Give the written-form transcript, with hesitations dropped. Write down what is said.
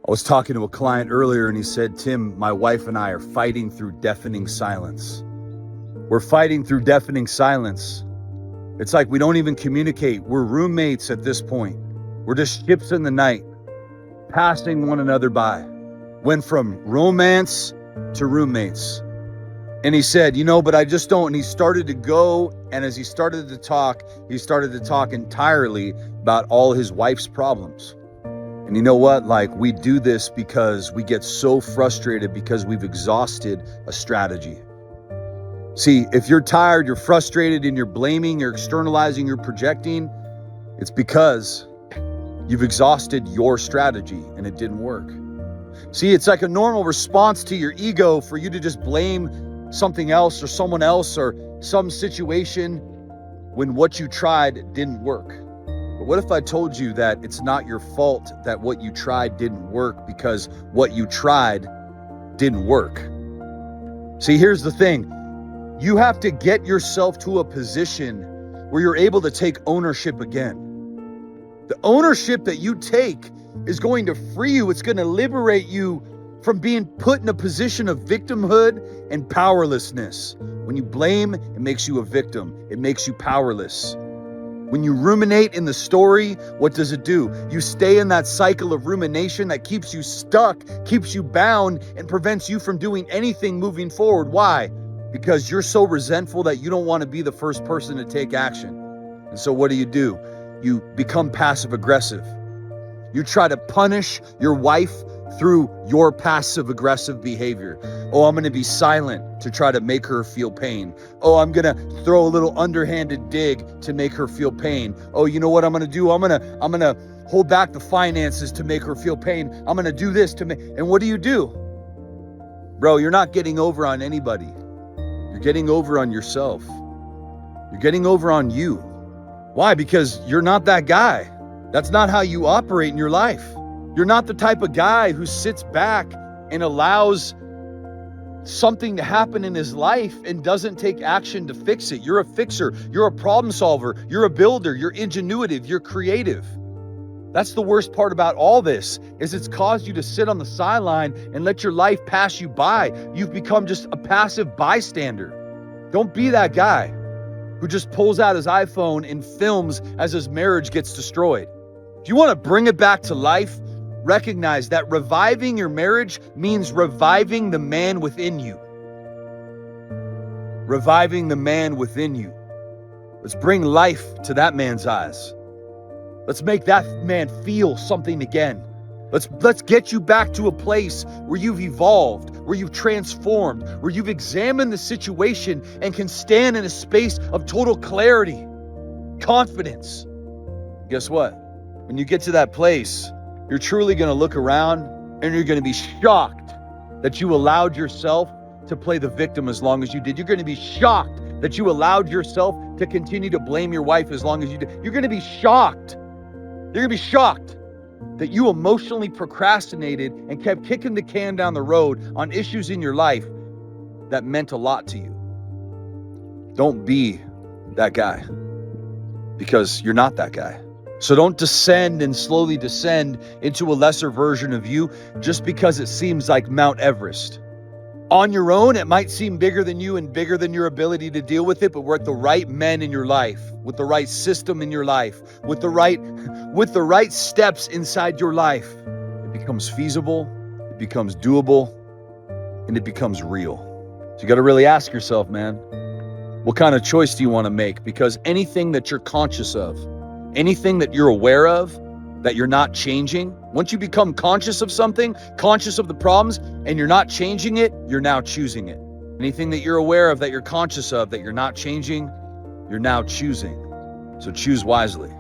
I was talking to a client earlier and he said, Tim, my wife and I are fighting through deafening silence. We're fighting through deafening silence. It's like we don't even communicate. We're roommates at this point. We're just ships in the night, passing one another by. Went from romance to roommates. And he said, but I just don't. And he started to go. And as he started to talk entirely about all his wife's problems. And you know what? We do this because we get so frustrated because we've exhausted a strategy. See, if you're tired, you're frustrated, and you're blaming, you're externalizing, you're projecting, it's because you've exhausted your strategy and it didn't work. See, it's like a normal response to your ego for you to just blame something else or someone else or some situation when what you tried didn't work. But what if I told you that it's not your fault that what you tried didn't work because what you tried didn't work? See, here's the thing. You have to get yourself to a position where you're able to take ownership again. The ownership that you take is going to free you. It's going to liberate you from being put in a position of victimhood and powerlessness. When you blame, it makes you a victim. It makes you powerless. When you ruminate in the story, what does it do? You stay in that cycle of rumination that keeps you stuck, keeps you bound, and prevents you from doing anything moving forward. Why? Because you're so resentful that you don't want to be the first person to take action. And so what do? You become passive aggressive. You try to punish your wife through your passive aggressive behavior. Oh, I'm going to be silent to try to make her feel pain. Oh, I'm going to throw a little underhanded dig to make her feel pain. Oh, you know what I'm going to do? I'm going to hold back the finances to make her feel pain. I'm going to do this and what do? Bro, you're not getting over on anybody. You're getting over on yourself. You're getting over on you. Why? Because you're not that guy. That's not how you operate in your life. You're not the type of guy who sits back and allows something to happen in his life and doesn't take action to fix it. You're a fixer. You're a problem solver. You're a builder. You're ingenuitive. You're creative. That's the worst part about all this, is it's caused you to sit on the sideline and let your life pass you by. You've become just a passive bystander. Don't be that guy who just pulls out his iPhone and films as his marriage gets destroyed. If you want to bring it back to life, recognize that reviving your marriage means reviving the man within you. Reviving the man within you. Let's bring life to that man's eyes. Let's make that man feel something again. Let's get you back to a place where you've evolved, where you've transformed, where you've examined the situation and can stand in a space of total clarity, confidence. Guess what? When you get to that place, you're truly going to look around and you're going to be shocked that you allowed yourself to play the victim as long as you did. You're going to be shocked that you allowed yourself to continue to blame your wife as long as you did. You're going to be shocked. You're going to be shocked that you emotionally procrastinated and kept kicking the can down the road on issues in your life that meant a lot to you. Don't be that guy, because you're not that guy. So don't descend and slowly descend into a lesser version of you just because it seems like Mount Everest. On your own, it might seem bigger than you and bigger than your ability to deal with it, but with the right men in your life, with the right system in your life, with the right steps inside your life, it becomes feasible, it becomes doable, and it becomes real. So you got to really ask yourself, man, what kind of choice do you want to make? Because anything that you're conscious of, anything that you're aware of, that you're not changing, once you become conscious of something, conscious of the problems, and you're not changing it, you're now choosing it. Anything that you're aware of, that you're conscious of, that you're not changing, you're now choosing. So choose wisely.